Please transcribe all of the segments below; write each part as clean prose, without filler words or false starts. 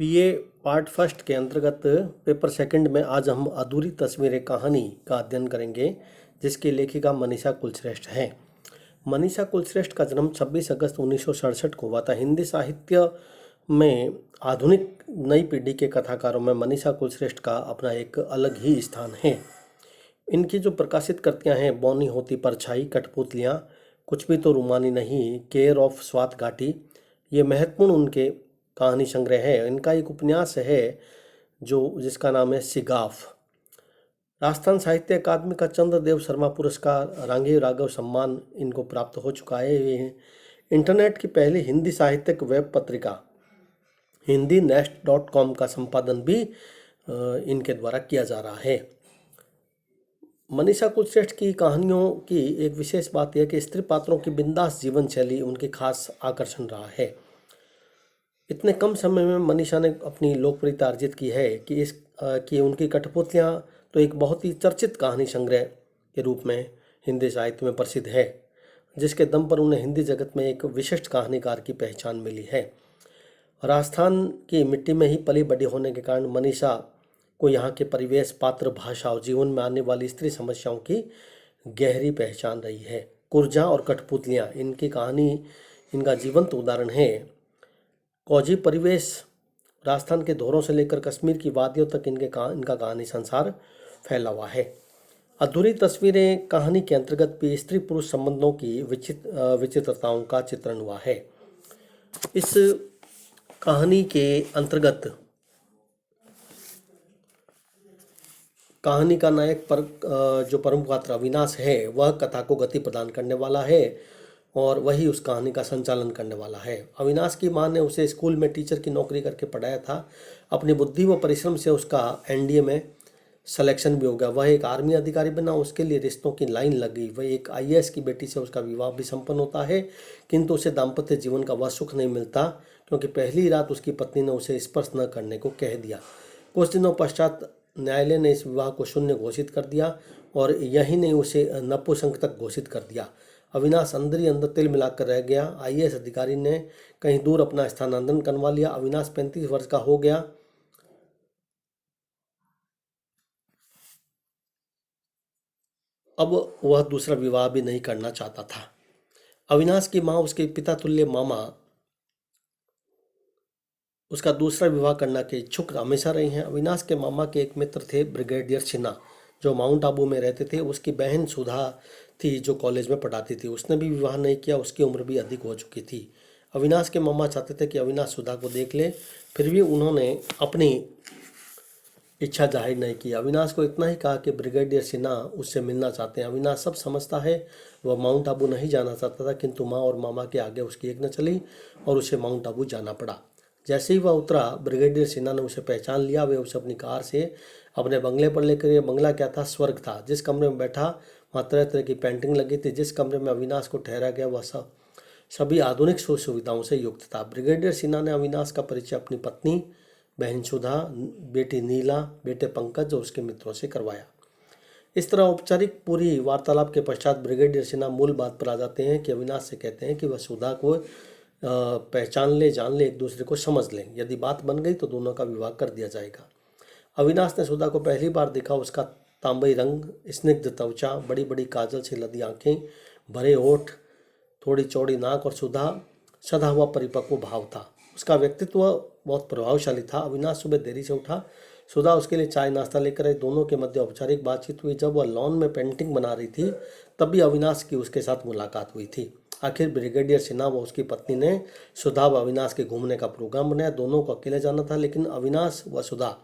BA part first के अंतर्गत paper second में आज हम अधूरी तस्वीरें कहानी का अध्ययन करेंगे, जिसकी लेखिका मनीषा कुलश्रेष्ठ हैं। मनीषा कुलश्रेष्ठ का जन्म 26 अगस्त 1967 को हुआ था। हिंदी साहित्य में आधुनिक नई पीढ़ी के कथाकारों में मनीषा कुलश्रेष्ठ का अपना एक अलग ही स्थान है। इनकी जो प्रकाशित कृतियां हैं, बौनी होती परछाई, कठपुतलियां, कुछ भी तो रुमानी नहीं, केयर ऑफ स्वात घाटी, ये महत्वपूर्ण उनके कहानी संग्रह है। इनका एक उपन्यास है जिसका नाम है सिगाफ। राजस्थान साहित्य अकादमी का चंद्रदेव शर्मा पुरस्कार, रांगी राघव सम्मान इनको प्राप्त हो चुका है। ये इंटरनेट की पहली हिंदी साहित्यिक वेब पत्रिका हिंदी नेस्ट.com का संपादन भी इनके द्वारा किया जा रहा है। मनीषा कुलश्रेष्ठ की कहानियों की एक विशेष बात यह कि स्त्री पात्रों की बिंदास जीवन शैली उनकी खास आकर्षण रहा है। इतने कम समय में मनीषा ने अपनी लोकप्रियता अर्जित की है कि उनकी कठपुतलियाँ तो एक बहुत ही चर्चित कहानी संग्रह के रूप में हिंदी साहित्य में प्रसिद्ध है, जिसके दम पर उन्हें हिंदी जगत में एक विशिष्ट कहानीकार की पहचान मिली है। राजस्थान की मिट्टी में ही पली बड़ी होने के कारण मनीषा को यहाँ के परिवेश, पात्र, भाषा और जीवन में आने वाली स्त्री समस्याओं की गहरी पहचान रही है। कुर्जा और कठपुतलियाँ इनकी कहानी, इनका जीवंत उदाहरण है। कौजी परिवेश राजस्थान के धोरों से लेकर कश्मीर की वादियों तक इनका कहानी संसार फैला हुआ है। अधूरी तस्वीरें कहानी के अंतर्गत भी स्त्री पुरुष संबंधों की विचित्रताओं का चित्रण हुआ है। इस कहानी के अंतर्गत कहानी का नायक जो प्रमुख पात्र अविनाश है, वह कथा को गति प्रदान करने वाला है और वही उस कहानी का संचालन करने वाला है। अविनाश की मां ने उसे स्कूल में टीचर की नौकरी करके पढ़ाया था। अपनी बुद्धि व परिश्रम से उसका एनडीए में सिलेक्शन भी हो गया। वह एक आर्मी अधिकारी बना, उसके लिए रिश्तों की लाइन लग गई। वह एक आईएएस की बेटी से उसका विवाह भी संपन्न होता है, किंतु उसे दाम्पत्य जीवन का वह सुख नहीं मिलता, क्योंकि पहली रात उसकी पत्नी ने उसे स्पर्श न करने को कह दिया। कुछ दिनों पश्चात न्यायालय ने इस विवाह को शून्य घोषित कर दिया और यही नहीं, उसे नपुंसक तक घोषित कर दिया। अविनाश अंदर ही अंदर तिल मिलाकर रह गया। आईएएस अधिकारी ने कहीं दूर अपना स्थानांतरण करवा लिया। अविनाश 35 वर्ष का हो गया। अब वह दूसरा विवाह भी नहीं करना चाहता था। अविनाश की मां, उसके पिता तुल्य मामा, उसका दूसरा विवाह करने के इच्छुक हमेशा रही हैं। अविनाश के मामा के एक मित्र थे ब्रिगेडियर सिन्हा, जो माउंट आबू में रहते थे। उसकी बहन सुधा थी, जो कॉलेज में पढ़ाती थी। उसने भी विवाह नहीं किया, उसकी उम्र भी अधिक हो चुकी थी। अविनाश के मामा चाहते थे कि अविनाश सुधा को देख ले, फिर भी उन्होंने अपनी इच्छा जाहिर नहीं की। अविनाश को इतना ही कहा कि ब्रिगेडियर सिन्हा उससे मिलना चाहते हैं। अविनाश सब समझता है, वह माउंट आबू नहीं जाना चाहता था, किंतु माँ और मामा के आगे उसकी एक न चली और उसे माउंट आबू जाना पड़ा। जैसे ही वह उतरा, ब्रिगेडियर सिन्हा ने उसे पहचान लिया। वे उसे अपनी कार से अपने बंगले पर लेकर, ये बंगला क्या था, स्वर्ग था। जिस कमरे में बैठा, वहाँ तरह तरह की पेंटिंग लगी थी। जिस कमरे में अविनाश को ठहरा गया, वह सभी आधुनिक सुख सुविधाओं से युक्त था। ब्रिगेडियर सिन्हा ने अविनाश का परिचय अपनी पत्नी, बहन सुधा, बेटी नीला, बेटे पंकज और उसके मित्रों से करवाया। इस तरह औपचारिक पूरी वार्तालाप के पश्चात ब्रिगेडियर सिन्हा मूल बात पर आ जाते हैं कि अविनाश से कहते हैं कि वह सुधा को पहचान ले, जान ले, एक दूसरे को समझ लें। यदि बात बन गई तो दोनों का विवाह कर दिया जाएगा। अविनाश ने सुधा को पहली बार देखा। उसका तांबई रंग, स्निग्ध त्वचा, बड़ी बड़ी काजल से लदी आंखें, भरे होठ, थोड़ी चौड़ी नाक और सदा हुआ परिपक्व भाव था। उसका व्यक्तित्व बहुत प्रभावशाली था। अविनाश सुबह देरी से उठा। सुधा उसके लिए चाय नाश्ता लेकर आई। दोनों के मध्य औपचारिक बातचीत हुई। जब वह लॉन में पेंटिंग बना रही थी, तब भी अविनाश की उसके साथ मुलाकात हुई थी। आखिर ब्रिगेडियर सिन्हा व उसकी पत्नी ने सुधा व अविनाश के घूमने का प्रोग्राम बनाया। दोनों को अकेले जाना था, लेकिन अविनाश व सुधा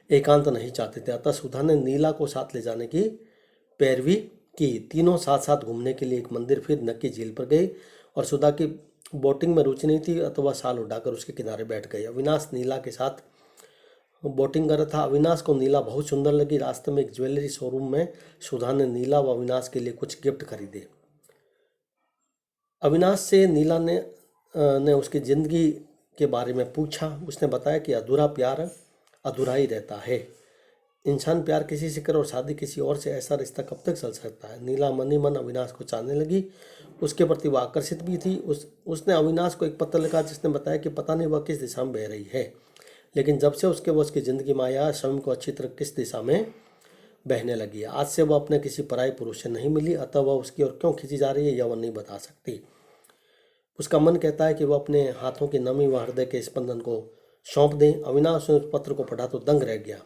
एकांत नहीं चाहते थे। अतः सुधा ने नीला को साथ ले जाने की पैरवी की। तीनों साथ साथ घूमने के लिए एक मंदिर, फिर नक्की झील पर गए और सुधा की बोटिंग में रुचि नहीं थी, अथवा शाल उठाकर उसके किनारे बैठ गए। अविनाश नीला के साथ बोटिंग कर रहा था। अविनाश को नीला बहुत सुंदर लगी। रास्ते में एक ज्वेलरी शोरूम में सुधा ने नीला व अविनाश के लिए कुछ गिफ्ट खरीदे। अविनाश से नीला ने उसकी ज़िंदगी के बारे में पूछा। उसने बताया कि अधूरा प्यार अधूरा ही रहता है। इंसान प्यार किसी से करे और शादी किसी और से, ऐसा रिश्ता कब तक चल सकता है। नीला मन ही मन अविनाश को चाहने लगी। उसके प्रति वह आकर्षित भी थी। उसने अविनाश को एक पत्र लिखा, जिसने बताया कि पता नहीं वह किस दिशा में बह रही है। लेकिन जब से उसके वो उसकी ज़िंदगी में आया, स्वयं को अच्छी तरह किस दिशा में बहने लगी है। आज से वह अपने किसी पराई पुरुष से नहीं मिली, अतः वह उसकी ओर क्यों खींची जा रही है यह वह नहीं बता सकती। उसका मन कहता है कि वह अपने हाथों की नमी व हृदय के स्पंदन को सौंप दें। अविनाश ने उस पत्र को पढ़ा तो दंग रह गया।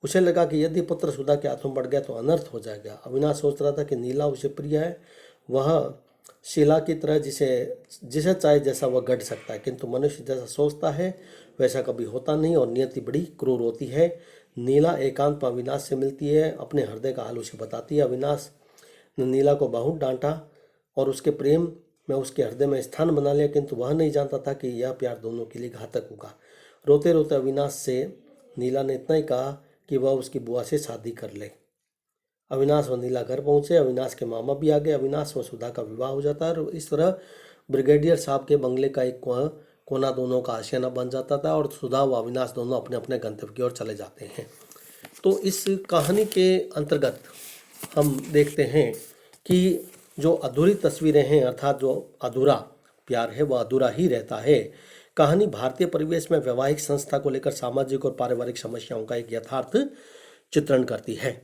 उसे लगा कि यदि पत्र सुधा के हाथों पड़ गया तो अनर्थ हो जाएगा। अविनाश सोच रहा था कि नीला उसे प्रिय है, वह शिला की तरह जिसे जिसे चाहे जैसा वह गढ़ सकता है, किंतु मनुष्य जैसा सोचता है वैसा कभी होता नहीं और नियति बड़ी क्रूर होती है। नीला एकांत में अविनाश से मिलती है, अपने हृदय का हाल उसे बताती है। अविनाश ने नीला को बहुत डांटा और उसके प्रेम में उसके हृदय में स्थान बना लिया, किंतु वह नहीं जानता था कि यह प्यार दोनों के लिए घातक होगा। रोते रोते अविनाश से नीला ने इतना ही कहा कि वह उसकी बुआ से शादी कर ले। अविनाश व नीला घर पहुंचे। अविनाश के मामा भी आ गए। अविनाश व सुधा का विवाह हो जाता है और इस तरह ब्रिगेडियर साहब के बंगले का एक कोना दोनों का आशियाना बन जाता था और सुधा व अविनाश दोनों अपने अपने गंतव्य की ओर चले जाते हैं। तो इस कहानी के अंतर्गत हम देखते हैं कि जो अधूरी तस्वीरें हैं, अर्थात जो अधूरा प्यार है वह अधूरा ही रहता है। कहानी भारतीय परिवेश में वैवाहिक संस्था को लेकर सामाजिक और पारिवारिक समस्याओं का एक यथार्थ चित्रण करती है।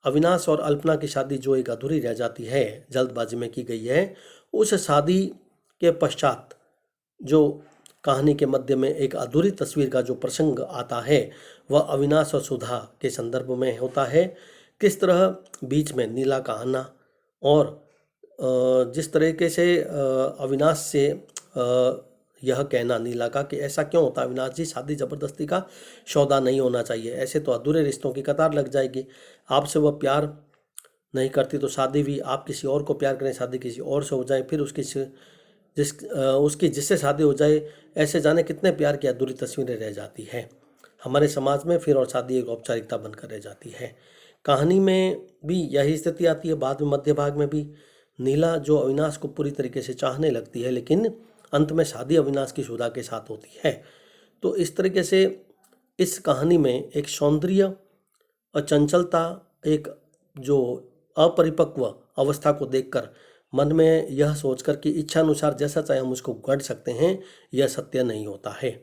अविनाश और अल्पना की शादी जो एक अधूरी रह जाती है, जल्दबाजी में की गई है, उस शादी के पश्चात जो कहानी के मध्य में एक अधूरी तस्वीर का जो प्रसंग आता है वह अविनाश और सुधा के संदर्भ में होता है। किस तरह बीच में नीला का आना और जिस तरीके से अविनाश से यह कहना नीला का कि ऐसा क्यों होता है अविनाश जी, शादी ज़बरदस्ती का सौदा नहीं होना चाहिए, ऐसे तो अधूरे रिश्तों की कतार लग जाएगी। आपसे वह प्यार नहीं करती तो शादी भी, आप किसी और को प्यार करें शादी किसी और से हो जाए, फिर उसकी जिससे शादी हो जाए, ऐसे जाने कितने प्यार की अधूरी तस्वीरें रह जाती हैं हमारे समाज में फिर, और शादी एक औपचारिकता बनकर रह जाती है। कहानी में भी यही स्थिति आती है। बाद में मध्य भाग में भी नीला जो अविनाश को पूरी तरीके से चाहने लगती है, लेकिन अंत में शादी अविनाश की सुधा के साथ होती है। तो इस तरीके से इस कहानी में एक सौंदर्य और चंचलता, एक जो अपरिपक्व अवस्था को देखकर मन में यह सोचकर कि इच्छा अनुसार जैसा चाहे हम उसको गढ़ सकते हैं, यह सत्य नहीं होता है।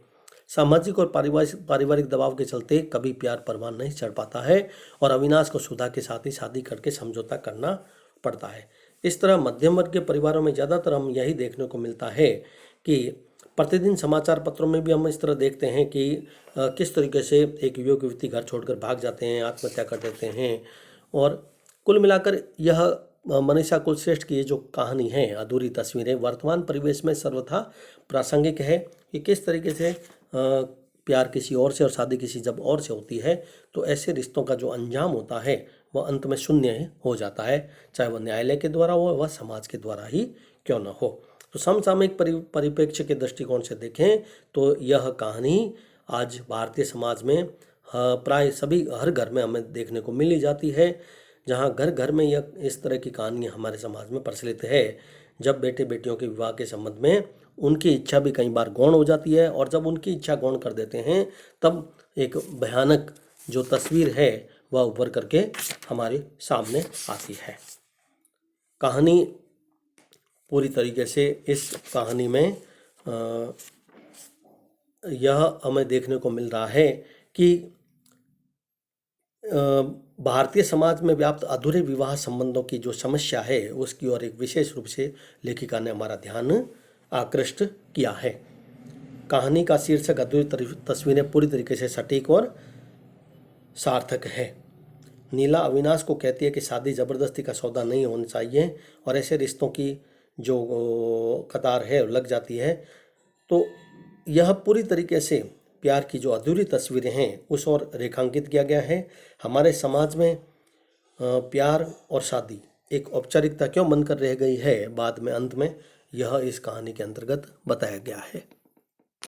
सामाजिक और पारिवारिक दबाव के चलते कभी प्यार परवान नहीं चढ़ पाता है और अविनाश को सुधा के साथ ही शादी करके समझौता करना पड़ता है। इस तरह मध्यम वर्ग के परिवारों में ज़्यादातर हम यही देखने को मिलता है कि प्रतिदिन समाचार पत्रों में भी हम इस तरह देखते हैं कि किस तरीके से एक युवक युवती घर छोड़कर भाग जाते हैं, आत्महत्या कर देते हैं। और कुल मिलाकर यह मनीषा कुलश्रेष्ठ की ये जो कहानी है अधूरी तस्वीरें, वर्तमान परिवेश में सर्वथा प्रासंगिक है कि किस तरीके से प्यार किसी और से और शादी किसी जब और से होती है तो ऐसे रिश्तों का जो अंजाम होता है वह अंत में शून्य हो जाता है, चाहे वह न्यायालय के द्वारा हो वह समाज के द्वारा ही क्यों न हो। तो समसामयिक परिप्रेक्ष्य के दृष्टिकोण से देखें तो यह कहानी आज भारतीय समाज में प्राय सभी हर घर में हमें देखने को मिली जाती है, जहाँ घर घर में यह इस तरह की कहानियाँ हमारे समाज में प्रचलित है। जब बेटे बेटियों के विवाह के संबंध में उनकी इच्छा भी कई बार गौण हो जाती है और जब उनकी इच्छा गौण कर देते हैं तब एक भयानक जो तस्वीर है वह उभर करके हमारे सामने आती है। कहानी पूरी तरीके से इस कहानी में यह हमें देखने को मिल रहा है कि भारतीय समाज में व्याप्त अधूरे विवाह संबंधों की जो समस्या है उसकी ओर एक विशेष रूप से लेखिका ने हमारा ध्यान आकृष्ट किया है। कहानी का शीर्षक अधूरी तस्वीरें पूरी तरीके से सटीक और सार्थक है। नीला अविनाश को कहती है कि शादी ज़बरदस्ती का सौदा नहीं होना चाहिए और ऐसे रिश्तों की जो कतार है लग जाती है। तो यह पूरी तरीके से प्यार की जो अधूरी तस्वीरें हैं उस ओर रेखांकित किया गया है। हमारे समाज में प्यार और शादी एक औपचारिकता क्यों बनकर रह गई है बाद में अंत में, यह इस कहानी के अंतर्गत बताया गया है।